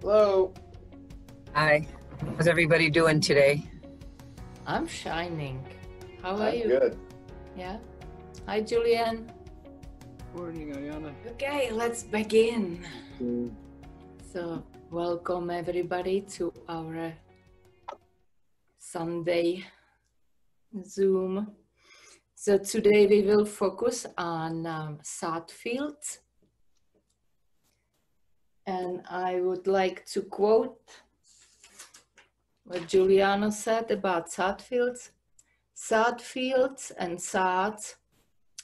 Hello. Hi. How's everybody doing today? I'm shining. How are you? Good. Yeah. Hi, Julian. Morning, Ayana. Okay, let's begin. So, welcome everybody to our Sunday Zoom. So today we will focus on thought fields. And I would like to quote what Juliano said about thought fields. Thought fields and thoughts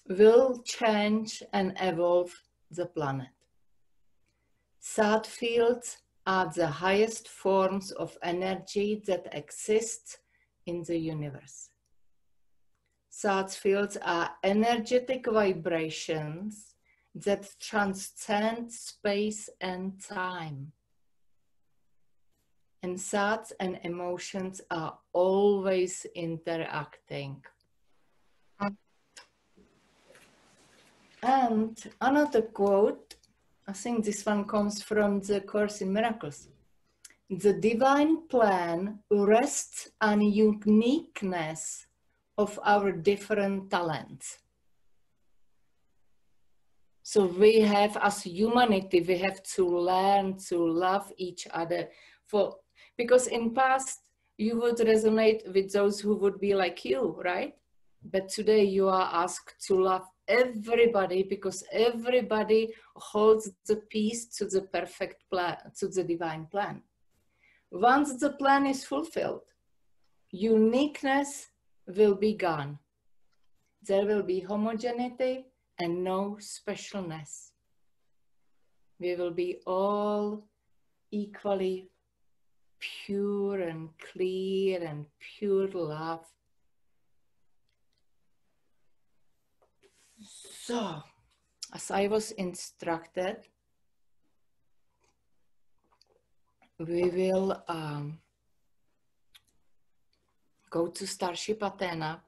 will change and evolve the planet. Thought fields are the highest forms of energy that exist in the universe. Thought fields are energetic vibrations that transcend space and time. And thoughts and emotions are always interacting. And another quote, I think this one comes from the Course in Miracles. The divine plan rests on uniqueness of our different talents. So we have, as humanity, we have to learn to love each other because in past you would resonate with those who would be like you, right? But today you are asked to love everybody because everybody holds the piece to the perfect plan, to the divine plan. Once the plan is fulfilled, uniqueness will be gone. There will be homogeneity and no specialness. We will be all equally pure and clear and pure love. So, as I was instructed, we will go to Starship Athena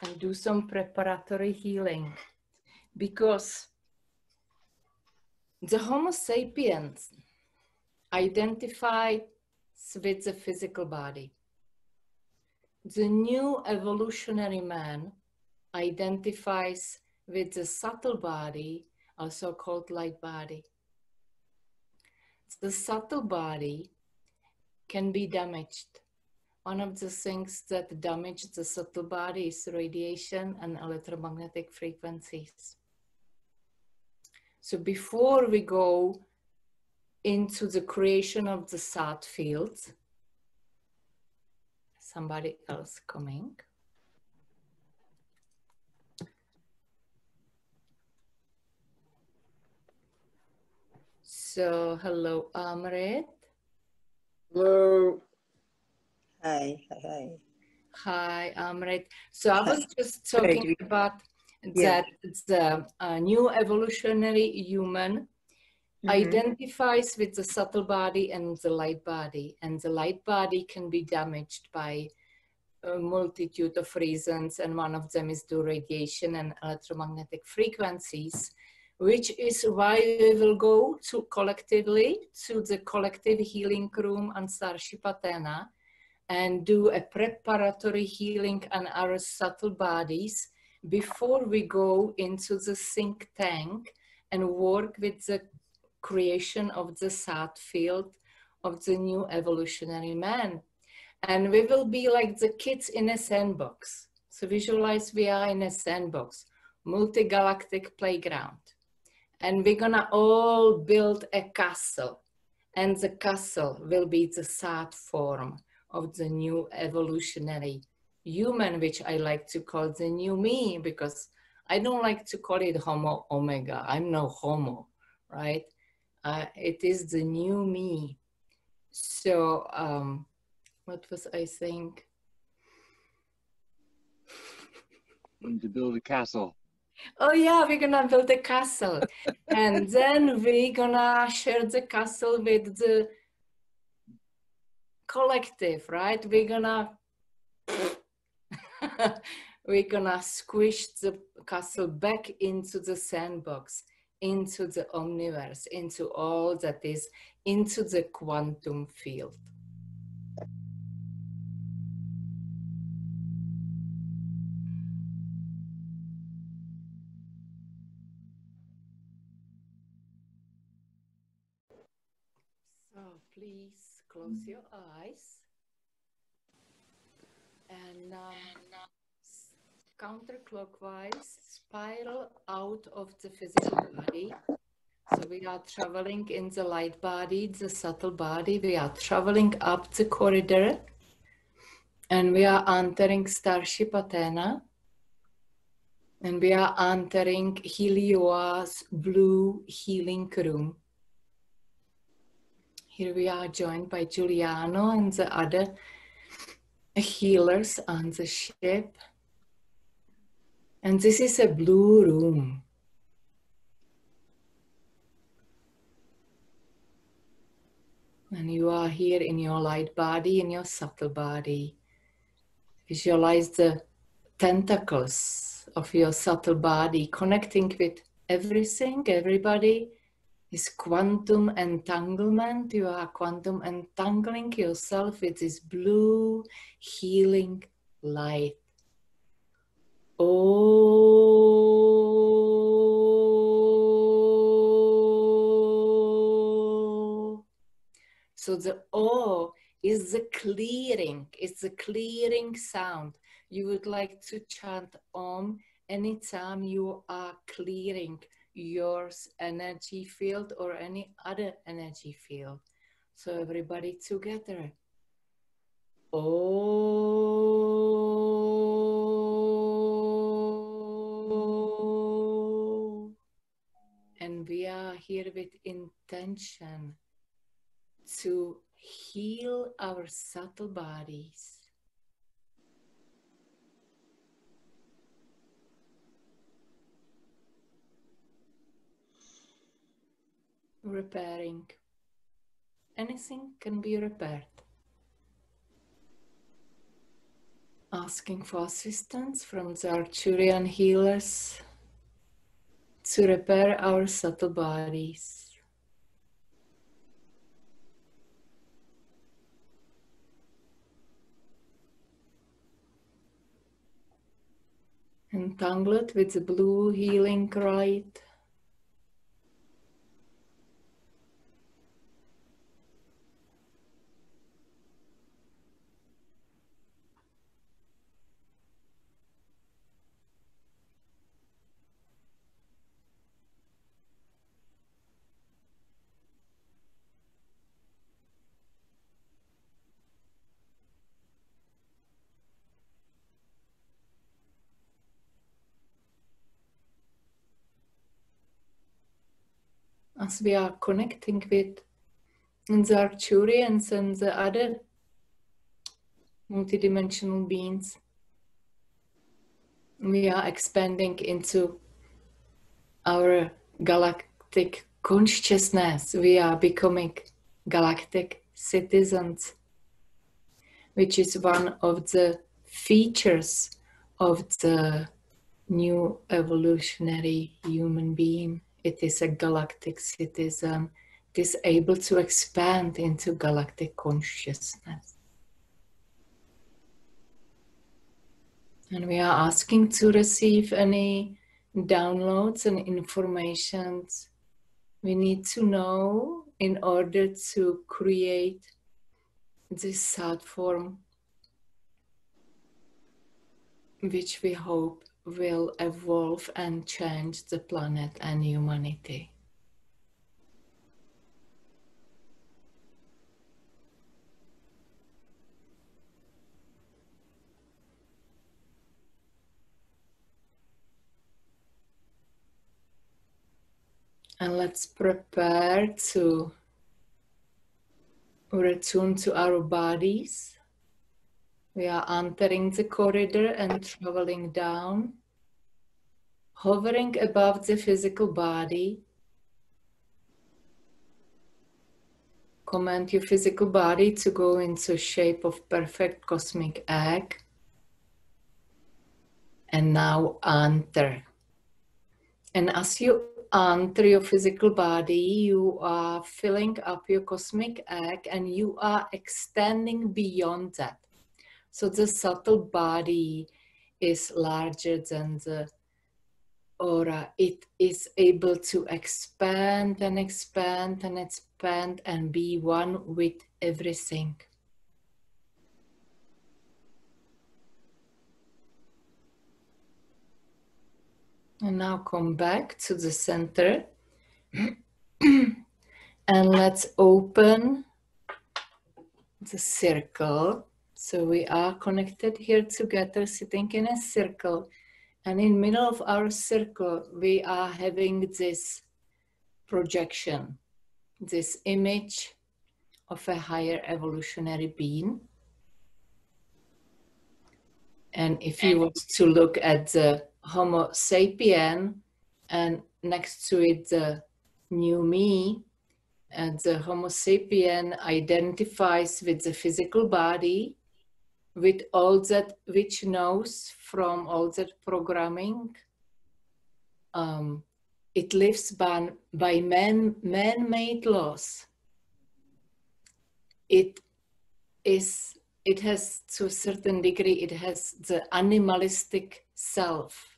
and do some preparatory healing. Because the Homo sapiens identify with the physical body. The new evolutionary man identifies with the subtle body, also called light body. The subtle body can be damaged. One of the things that damage the subtle body is radiation and electromagnetic frequencies. So before we go into the creation of the thought fields, somebody else coming. So hello, Amrit. Hello. Hi, hi, hi. Hi, Amrit. So I was just talking about that the new evolutionary human identifies with the subtle body and the light body, and the light body can be damaged by a multitude of reasons, and one of them is the radiation and electromagnetic frequencies, which is why we will go to collectively to the collective healing room on Starship Athena and do a preparatory healing on our subtle bodies before we go into the think tank and work with the creation of the thought field of the new evolutionary man. And we will be like the kids in a sandbox. So visualize we are in a sandbox, multi-galactic playground. And we're gonna all build a castle. And the castle will be the thought form of the new evolutionary human, which I like to call the new me, because I don't like to call it Homo Omega. I'm no Homo, right? It is the new me. So, what was I saying? To build a castle. Oh yeah, we're gonna build a castle. And then we're gonna share the castle with the collective, right? We're gonna squish the castle back into the sandbox, into the omniverse, into all that is, into the quantum field. So please close your eyes and counterclockwise spiral out of the physical body. So we are traveling in the light body, the subtle body. We are traveling up the corridor and we are entering Starship Athena. And we are entering Helioa's blue healing room. Here we are joined by Juliano and the other healers on the ship. And this is a blue room. And you are here in your light body, in your subtle body. Visualize the tentacles of your subtle body connecting with everything, everybody. Is quantum entanglement. You are quantum entangling yourself with this blue healing light. Oh. So the oh is the clearing. It's the clearing sound. You would like to chant Om anytime you are clearing your energy field or any other energy field. So everybody together. Oh. And we are here with intention to heal our subtle bodies. Repairing. Anything can be repaired. Asking for assistance from the Arcturian healers to repair our subtle bodies. Entangled with the blue healing light. As we are connecting with the Arcturians and the other multidimensional beings, we are expanding into our galactic consciousness. We are becoming galactic citizens, which is one of the features of the new evolutionary human being. It is a galactic citizen. It is able to expand into galactic consciousness. And we are asking to receive any downloads and informations we need to know in order to create this thought form, which we hope will evolve and change the planet and humanity. And let's prepare to return to our bodies. We are entering the corridor and traveling down, hovering above the physical body. Command your physical body to go into shape of perfect cosmic egg. And now enter. And as you enter your physical body, you are filling up your cosmic egg and you are extending beyond that. So the subtle body is larger than the aura. It is able to expand and expand and expand and be one with everything. And now come back to the center. And let's open the circle. So we are connected here together, sitting in a circle. And in the middle of our circle, we are having this projection, this image of a higher evolutionary being. And if you want to look at the Homo sapien and next to it the new me, and the Homo sapien identifies with the physical body, with all that which knows from all that programming. It lives by man-made laws. It has, to a certain degree, it has the animalistic self.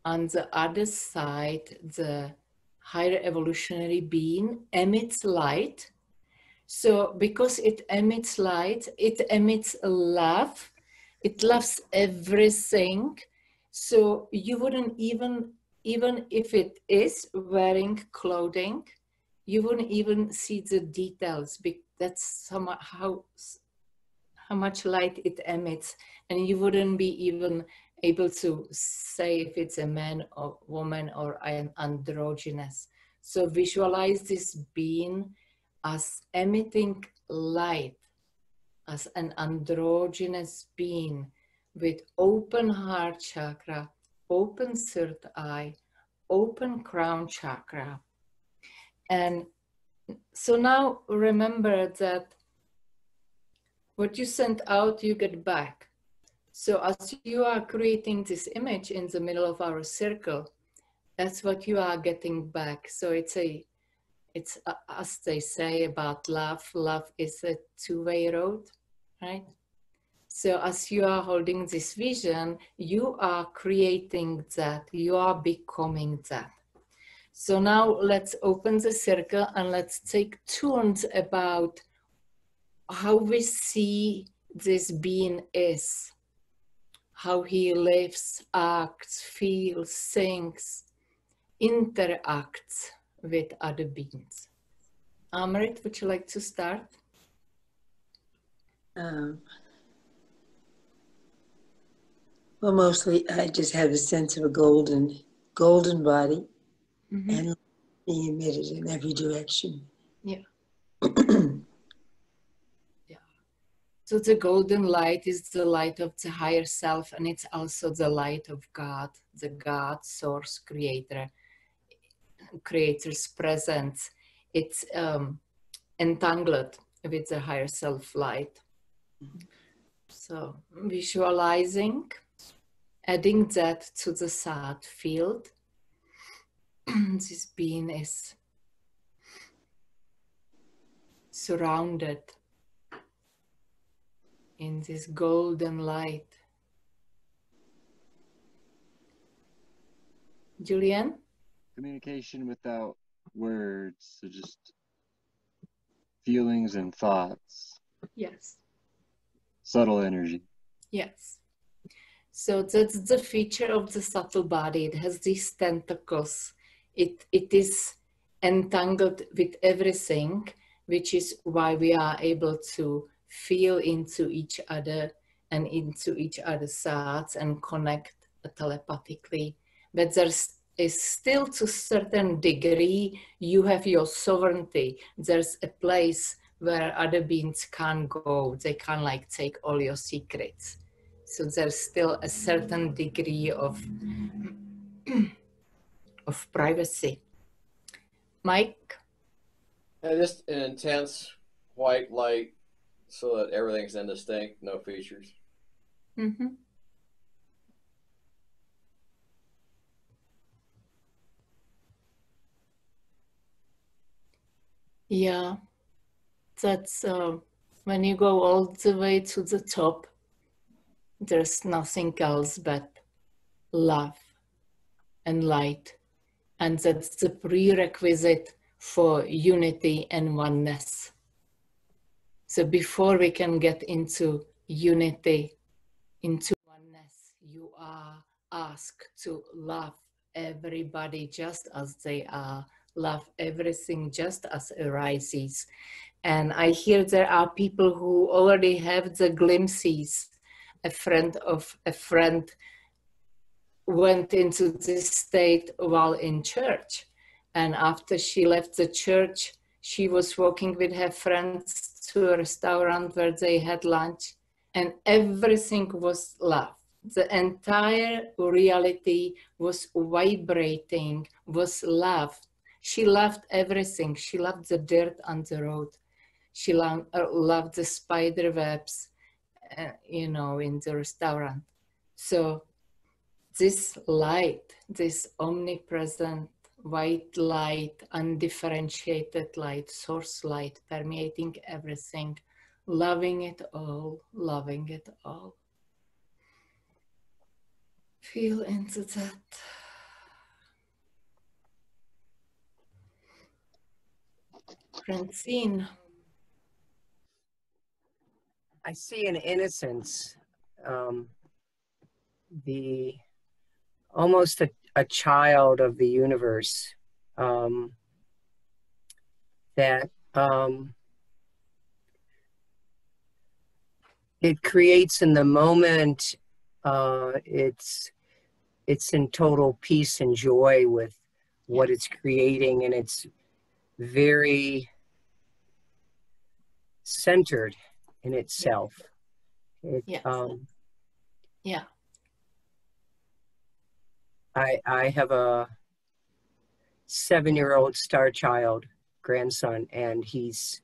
On the other side, the higher evolutionary being emits light. So because it emits light, it emits love. It loves everything. So you wouldn't even if it is wearing clothing, you wouldn't even see the details. That's how much light it emits. And you wouldn't be even able to say if it's a man or woman or an androgynous. So visualize this being as emitting light, as an androgynous being with open heart chakra, open third eye, open crown chakra. And so now remember that what you send out, you get back. So as you are creating this image in the middle of our circle, that's what you are getting back. So it's as they say about love is a two-way road, right? So as you are holding this vision, you are creating that, you are becoming that. So now let's open the circle and let's take turns about how we see this being is, how he lives, acts, feels, thinks, interacts with other beings. Amrit, would you like to start? Well, mostly I just have a sense of a golden body, mm-hmm. and being emitted in every direction. Yeah. Yeah. So the golden light is the light of the higher self, and it's also the light of God, the God, source, creator's presence. It's entangled with the higher self light. Mm-hmm. So visualizing, adding that to the sad field. This being is surrounded in this golden light. Julian? Communication without words, so just feelings and thoughts. Yes. Subtle energy. Yes. So that's the feature of the subtle body. It has these tentacles. It is entangled with everything, which is why we are able to feel into each other and into each other's thoughts and connect telepathically. But there is still, to a certain degree, you have your sovereignty. There's a place where other beings can't go. They can't like take all your secrets. So there's still a certain degree of privacy. Mike? Just an intense white light so that everything's indistinct, no features. Mm-hmm. Yeah, that's when you go all the way to the top, there's nothing else but love and light. And that's the prerequisite for unity and oneness. So before we can get into unity, into oneness, you are asked to love everybody just as they are, love everything just as arises. And I hear there are people who already have the glimpses. A friend of a friend went into this state while in church. And after she left the church, she was walking with her friends to a restaurant where they had lunch, and everything was love. The entire reality was vibrating, was love. She loved everything. She loved the dirt on the road. She loved the spider webs, in the restaurant. So this light, this omnipresent white light, undifferentiated light, source light, permeating everything, loving it all, loving it all. Feel into that. Francine. I see an innocence, the almost a child of the universe, that it creates in the moment. It's in total peace and joy with what it's creating, and it's very centered in itself. Yes. Yeah. I have a 7-year-old star child grandson, and he's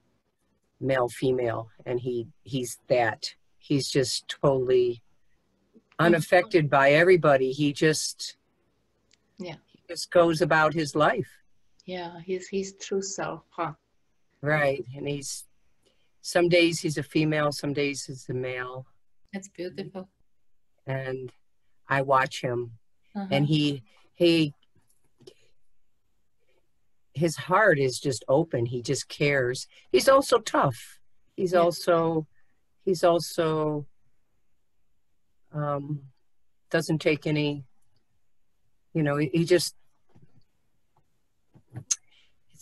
male, female, and he's that. He's just totally unaffected by everybody. He just goes about his life. Yeah, he's true self, huh? Right. And some days he's a female, some days he's a male. That's beautiful. And I watch him, and his heart is just open. He just cares. He's also tough. He's also doesn't take any, it's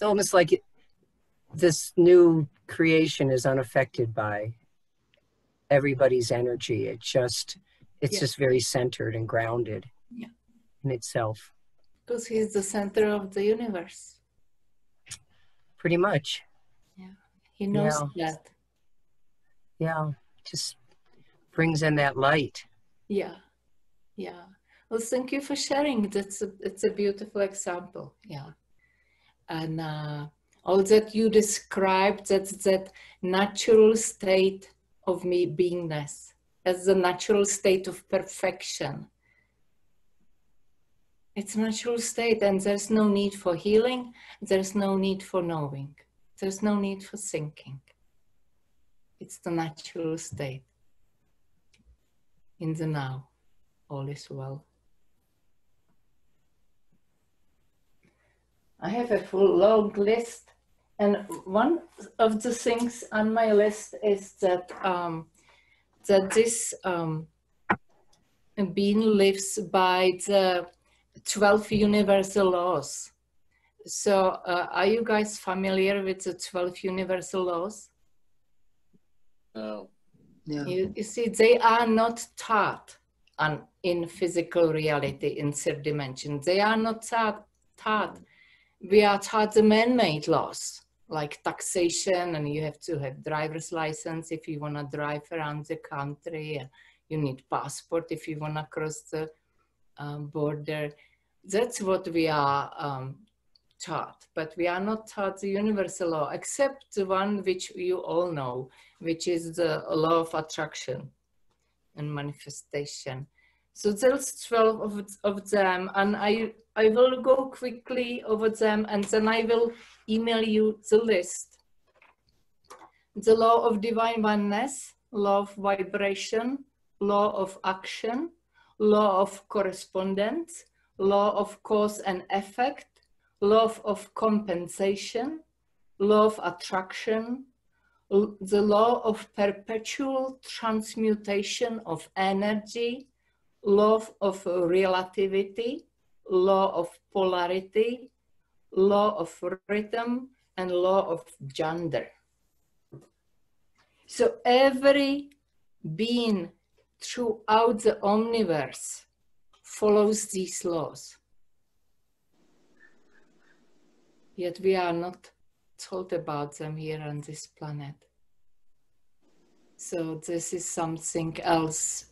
almost like this new creation is unaffected by everybody's energy. It's just very centered and grounded in itself. Because he's the center of the universe. Pretty much. Yeah, he knows that. Yeah, just brings in that light. Yeah. Well, thank you for sharing. It's a beautiful example. Yeah. And all that you described, that's that natural state of beingness. That's the natural state of perfection. It's a natural state, and there's no need for healing. There's no need for knowing. There's no need for thinking. It's the natural state. In the now, all is well. I have a full long list, and one of the things on my list is that this being lives by the 12 universal laws. So are you guys familiar with the 12 universal laws? No. No. You see, they are not taught in physical reality, in third dimension. They are not taught. We are taught the man-made laws, like taxation, and you have to have driver's license if you want to drive around the country, and you need passport if you want to cross the border. That's what we are taught, but we are not taught the universal law, except the one which you all know, which is the law of attraction and manifestation. So there's 12 of them, and I will go quickly over them, and then I will email you the list. The law of divine oneness, law of vibration, law of action, law of correspondence, law of cause and effect, law of compensation, law of attraction, the law of perpetual transmutation of energy, law of relativity, law of polarity, law of rhythm, and law of gender. So every being throughout the omniverse follows these laws. Yet we are not told about them here on this planet. So this is something else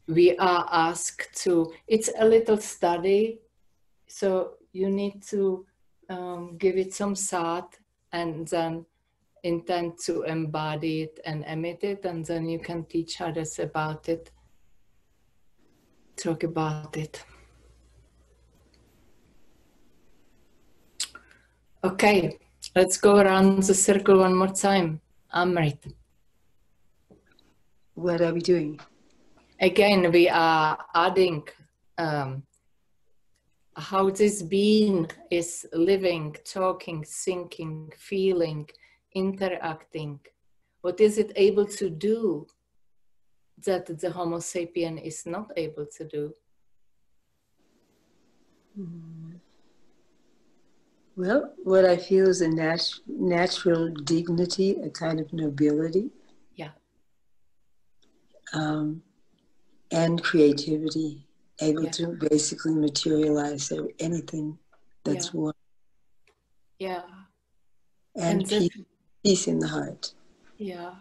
we are asked to. It's a little study, so you need to give it some thought and then intend to embody it and emit it, and then you can teach others about it, talk about it. Okay, let's go around the circle one more time. Amrit. What are we doing? Again, we are adding how this being is living, talking, thinking, feeling, interacting. What is it able to do that the Homo sapien is not able to do? Well, what I feel is a natural dignity, a kind of nobility. Yeah. And creativity, able Yeah. to basically materialize anything that's Yeah. one. Yeah. And peace in the heart. Yeah.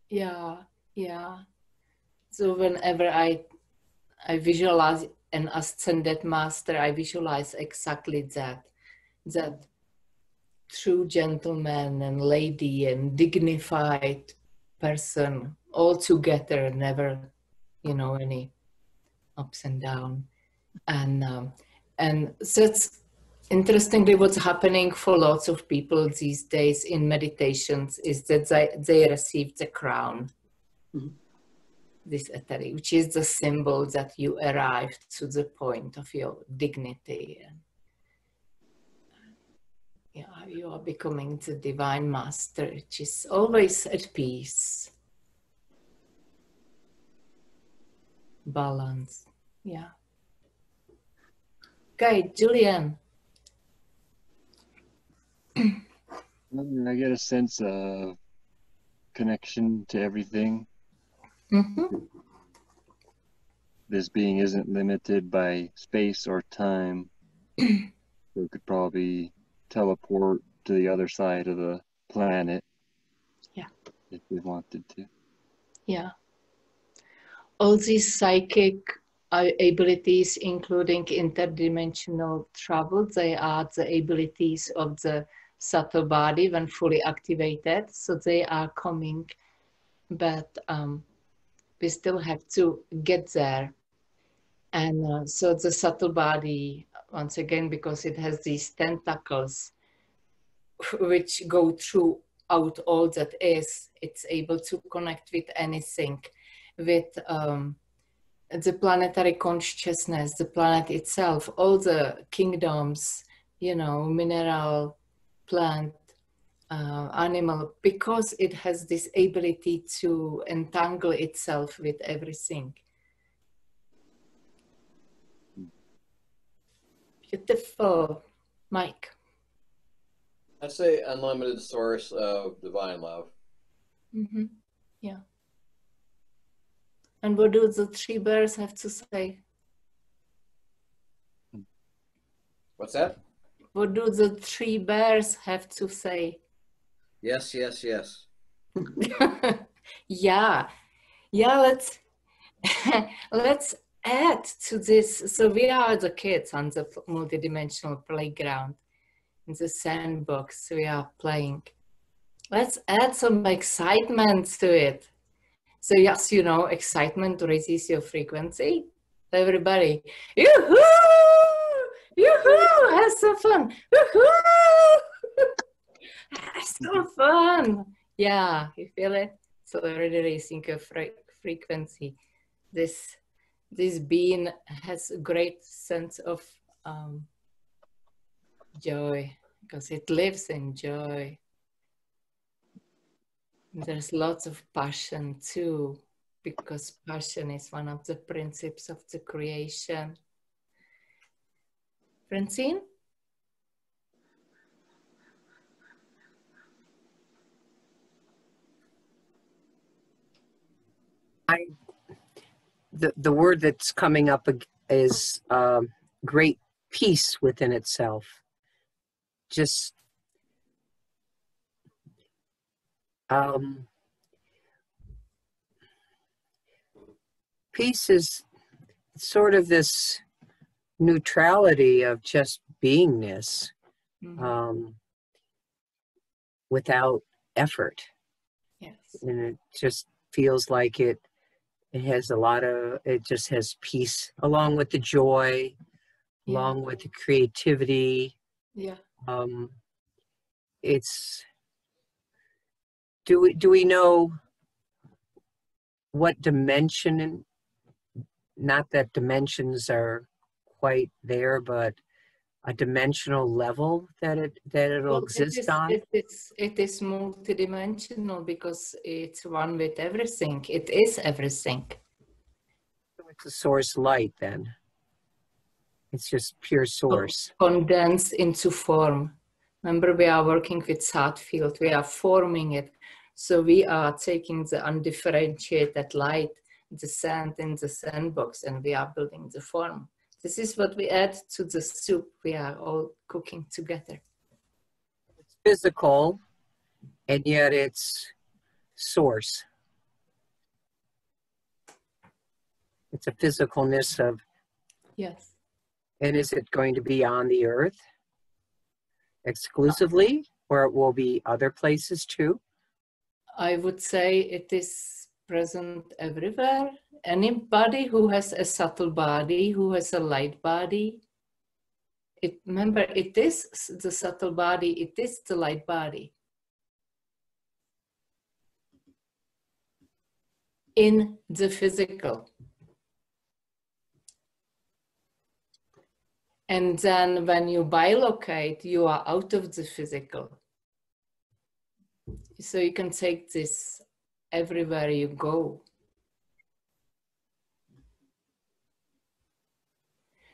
Yeah. Yeah. So whenever I visualize an ascended master, I visualize exactly that true gentleman and lady and dignified person all together, never, any ups and down. And so it's interestingly what's happening for lots of people these days in meditations is that they receive the crown. Mm-hmm. This etheric, which is the symbol that you arrived to the point of your dignity, and you are becoming the divine master, which is always at peace, balance. Yeah. Okay, Julian. I get a sense of connection to everything. Mm-hmm. This being isn't limited by space or time. So it could probably teleport to the other side of the planet. Yeah. If we wanted to. Yeah. All these psychic abilities, including interdimensional travel, they are the abilities of the subtle body when fully activated. So they are coming, but we still have to get there. And so the subtle body, once again, because it has these tentacles which go throughout all that is, it's able to connect with anything, with the planetary consciousness, the planet itself, all the kingdoms, mineral, plant, animal, because it has this ability to entangle itself with everything. Beautiful. Mike. I'd say unlimited source of divine love. Mm-hmm. Yeah. And what do the three bears have to say? What's that? What do the three bears have to say? Yes, yes, yes. Yeah. Let's let's add to this. So we are the kids on the multidimensional playground. In the sandbox we are playing. Let's add some excitement to it. So yes, excitement raises your frequency. everybody, yoo-hoo, yoo-hoo, have some fun, yoo-hoo, have some fun. Yeah, you feel it? So already raising a frequency. This being has a great sense of joy because it lives in joy. There's lots of passion too, because passion is one of the principles of the creation. Francine? The word that's coming up is great peace within itself. Just peace is sort of this neutrality of just beingness, without effort. Yes. And it just feels like it has a lot of, it just has peace along with the joy, along with the creativity. Yeah. It's, do we know what dimension, not that dimensions are quite there, but a dimensional level that it'll exist on? It is multidimensional because it's one with everything. It is everything. So it's a source light then. It's just pure source. Condensed into form. Remember, we are working with thought field. We are forming it. So we are taking the undifferentiated light, the sand in the sandbox, and we are building the form. This is what we add to the soup we are all cooking together. It's physical, and yet it's source. It's a physicalness of... Yes. And is it going to be on the earth exclusively, or it will be other places too? I would say it is present everywhere. Anybody who has a subtle body, who has a light body, remember, it is the subtle body, it is the light body. In the physical. And then when you bilocate, you are out of the physical. So you can take this everywhere you go.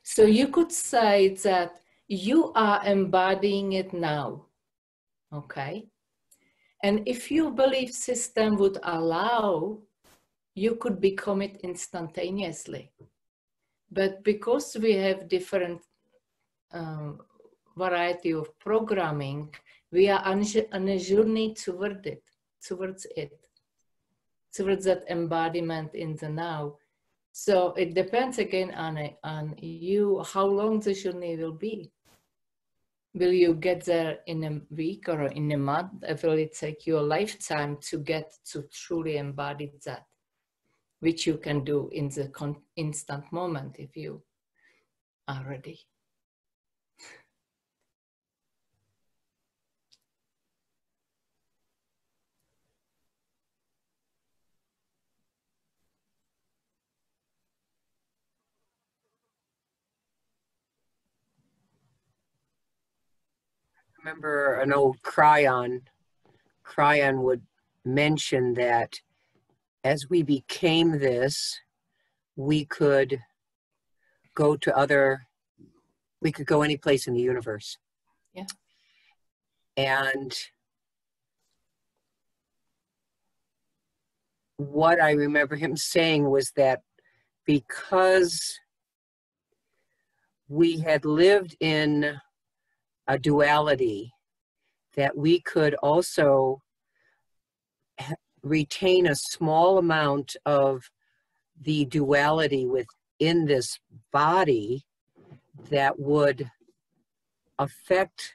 So you could say that you are embodying it now, okay? And if your belief system would allow, you could become it instantaneously. But because we have different variety of programming, we are on a journey towards that embodiment in the now. So it depends again on you, how long the journey will be. Will you get there in a week or in a month? Or will it take you a lifetime to get to truly embody that, which you can do in the instant moment if you are ready. Remember an old Cryon would mention that as we became this, we could go any place in the universe. Yeah. And what I remember him saying was that because we had lived in a duality, that we could also retain a small amount of the duality within this body that would affect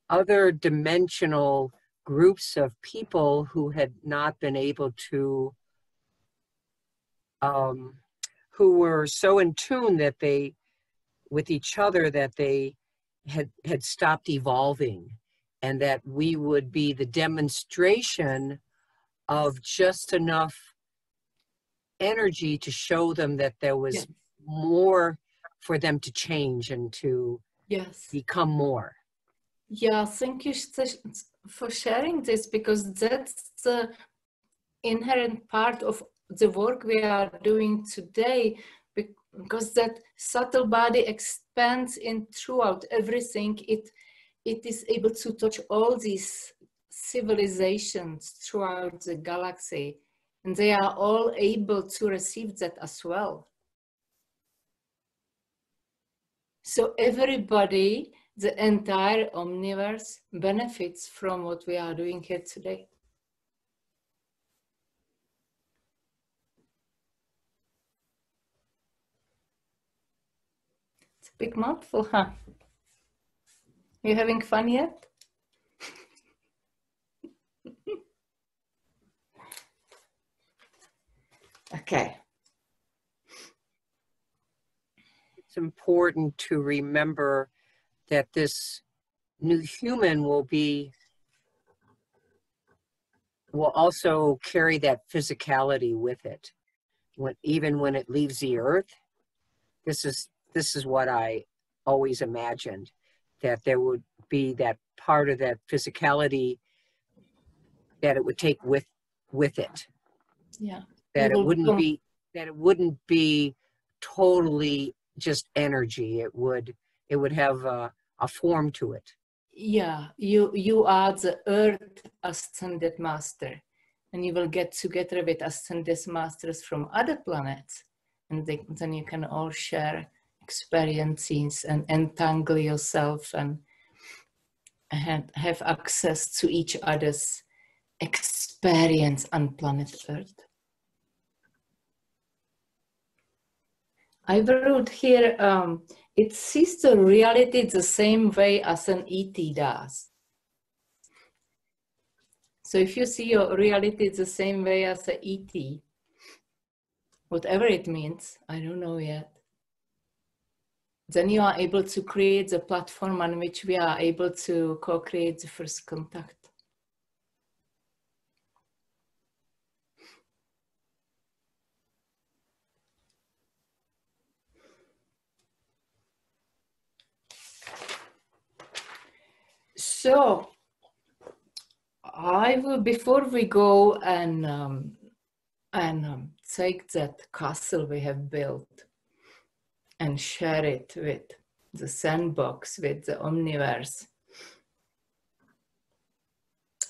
other dimensional groups of people who had not been able to who were so in tune that they, with each other, that they had stopped evolving, and that we would be the demonstration of just enough energy to show them that there was Yes. more for them to change and to Yes. become more. Yeah, thank you for sharing this, because that's the inherent part of the work we are doing today, because that subtle body expands in throughout everything. It is able to touch all these civilizations throughout the galaxy, and they are all able to receive that as well. So everybody, the entire omniverse, benefits from what we are doing here today. It's a big mouthful, huh? You having fun yet? Okay. It's important to remember that this new human will also carry that physicality with it. Even when it leaves the earth, this is what I always imagined, that there would be that part of that physicality that it would take with it. Yeah. That it wouldn't be totally just energy. It would have a form to it. Yeah, you are the Earth Ascended Master, and you will get together with Ascended Masters from other planets, and then you can all share experiences and entangle yourself and have access to each other's experience on planet Earth. I wrote here, it sees the reality the same way as an ET does. So if you see your reality the same way as an ET, whatever it means, I don't know yet, then you are able to create the platform on which we are able to co-create the first contact. So, before we go and take that castle we have built and share it with the sandbox, with the omniverse,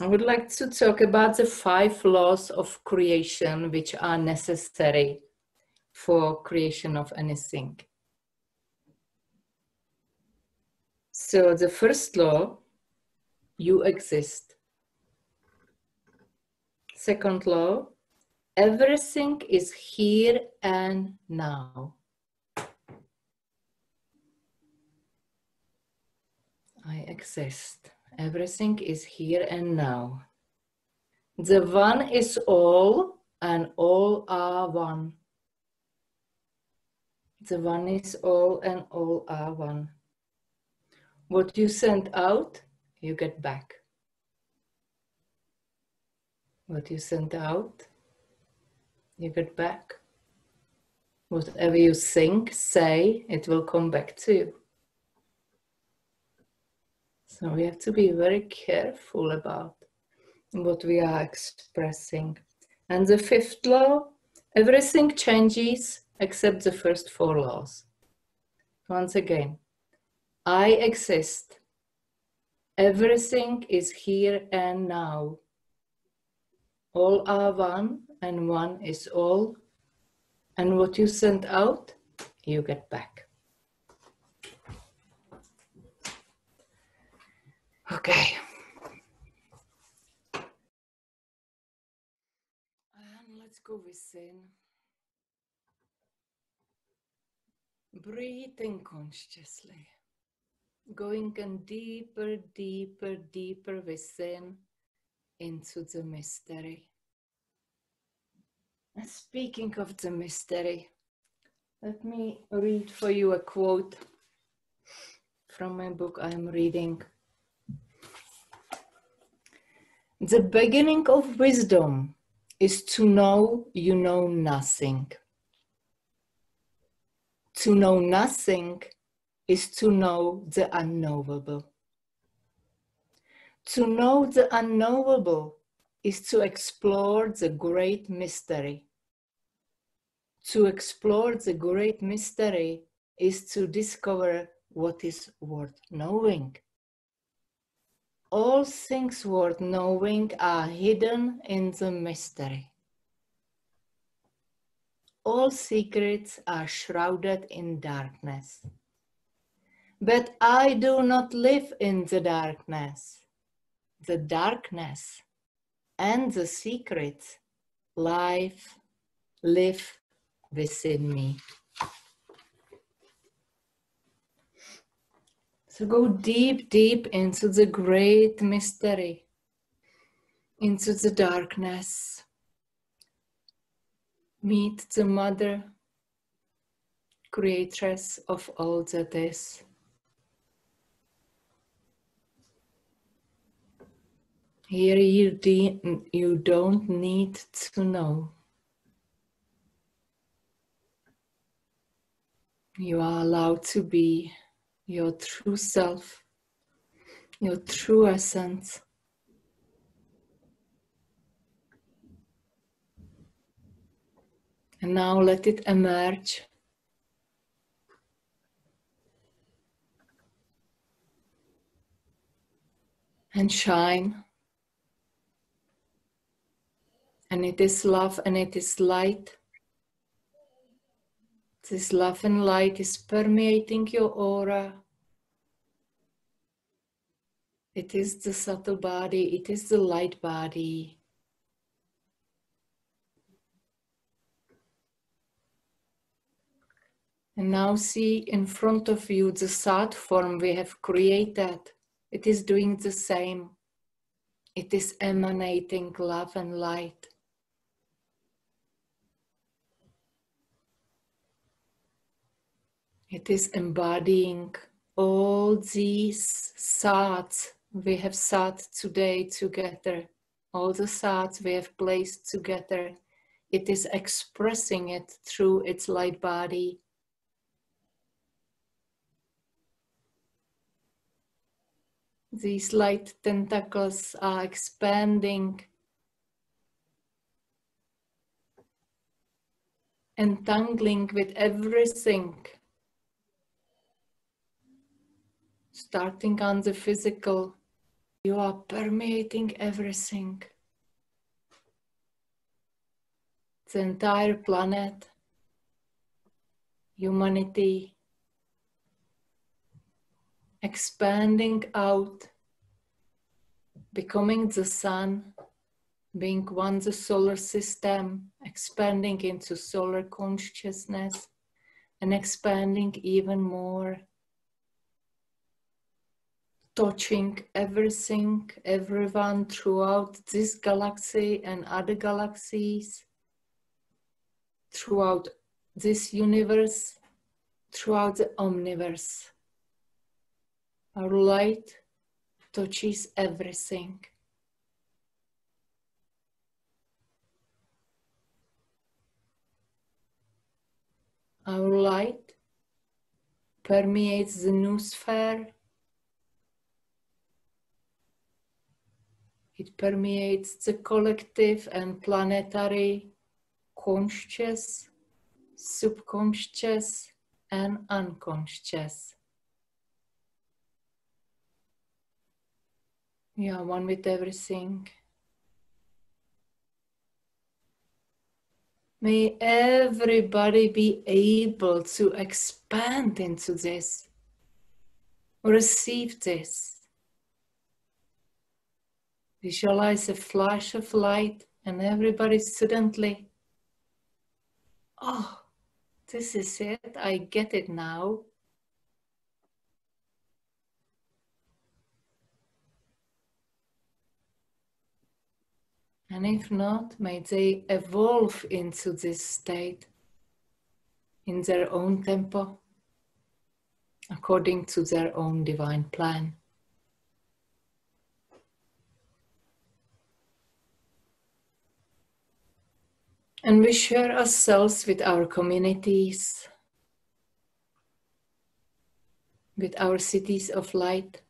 I would like to talk about the 5 laws of creation which are necessary for creation of anything. So the first law, you exist. Second law, everything is here and now. I exist. Everything is here and now. The one is all and all are one. The one is all and all are one. What you send out, you get back. What you send out, you get back. Whatever you think, say, it will come back to you. So we have to be very careful about what we are expressing. And the 5th law, everything changes except the first 4 laws. Once again, I exist. Everything is here and now. All are one and one is all. And what you send out, you get back. Okay. And let's go within. Breathing consciously. Going and deeper, deeper, deeper within into the mystery. And speaking of the mystery, Let me read for you a quote from my book I'm reading. The beginning of wisdom is to know you know nothing. To know nothing is to know the unknowable. To know the unknowable is to explore the great mystery. To explore the great mystery is to discover what is worth knowing. All things worth knowing are hidden in the mystery. All secrets are shrouded in darkness. But I do not live in the darkness. The darkness and the secrets live within me. So go deep, deep into the great mystery, into the darkness. Meet the Mother, Creatress of all that is. Here you don't need to know. You are allowed to be your true self, your true essence. And now let it emerge. And shine. And it is love and it is light. This love and light is permeating your aura. It is the subtle body, it is the light body. And now see in front of you the thought form we have created. It is doing the same. It is emanating love and light. It is embodying all these thoughts we have thought today together. All the thoughts we have placed together. It is expressing it through its light body. These light tentacles are expanding, entangling with everything, starting on the physical. You are permeating everything. The entire planet, humanity, expanding out, becoming the sun, being one the solar system, expanding into solar consciousness, and expanding even more, touching everything, everyone throughout this galaxy and other galaxies, throughout this universe, throughout the omniverse. Our light touches everything. Our light permeates the noosphere. It permeates the collective and planetary, conscious, subconscious, and unconscious. We are one with everything. May everybody be able to expand into this, receive this. Visualize a flash of light and everybody suddenly, oh, this is it, I get it now. And if not, may they evolve into this state. in their own tempo, according to their own divine plan. And we share ourselves with our communities, with our cities of light.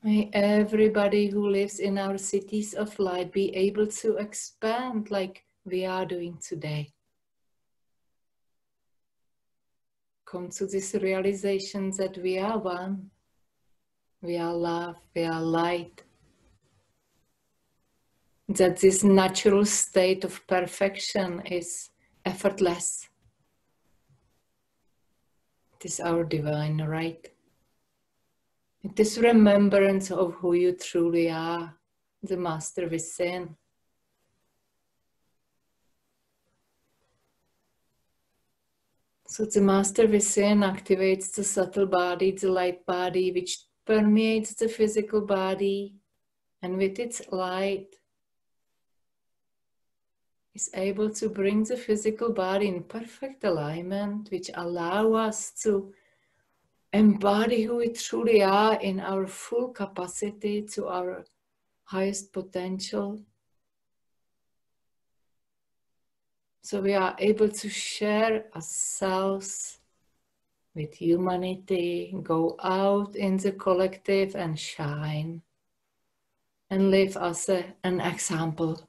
May everybody who lives in our cities of light be able to expand like we are doing today. Come to this realization that we are one, we are love, we are light. That this natural state of perfection is effortless. It is our divine right. It is remembrance of who you truly are, the master within. So the master within activates the subtle body, the light body, which permeates the physical body, and with its light is able to bring the physical body in perfect alignment, which allow us to embody who we truly are in our full capacity to our highest potential. So we are able to share ourselves with humanity, go out in the collective and shine and live as an example.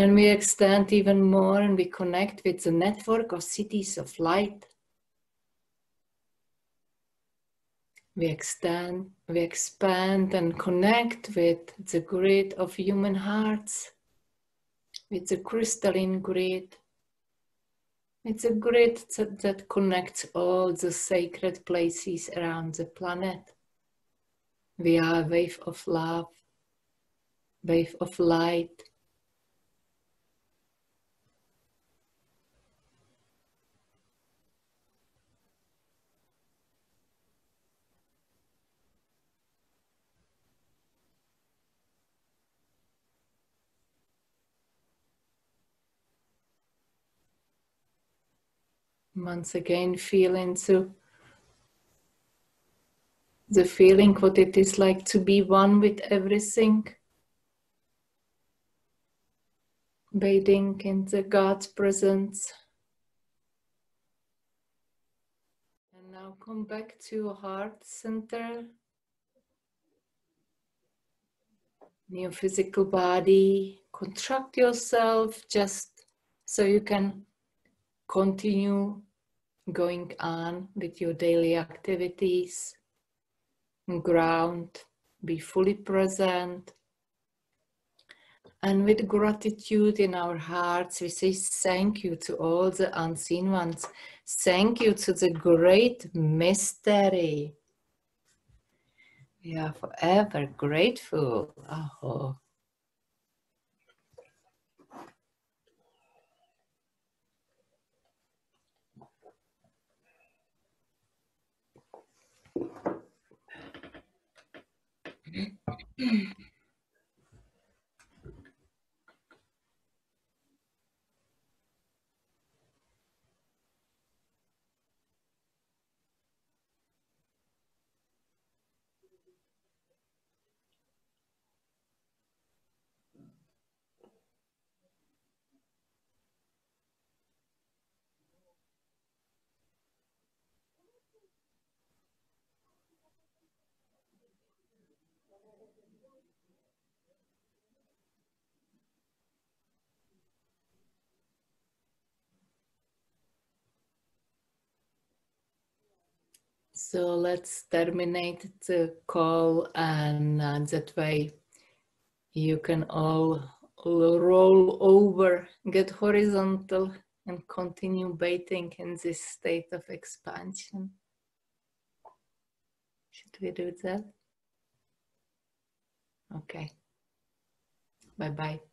And we extend even more and we connect with the network of cities of light. We expand and connect with the grid of human hearts, with the crystalline grid, with the grid that connects all the sacred places around the planet. We are a wave of love, wave of light. Once again, feel into the feeling what it is like to be one with everything. Bathing in the God's presence. And now come back to your heart center. Your physical body. Contract yourself just so you can continue going on with your daily activities. Ground, be fully present. And with gratitude in our hearts, we say thank you to all the unseen ones. Thank you to the great mystery. We are forever grateful. Aho. So let's terminate the call, and that way you can all roll over, get horizontal, and continue bathing in this state of expansion. Should we do that? Okay. Bye-bye.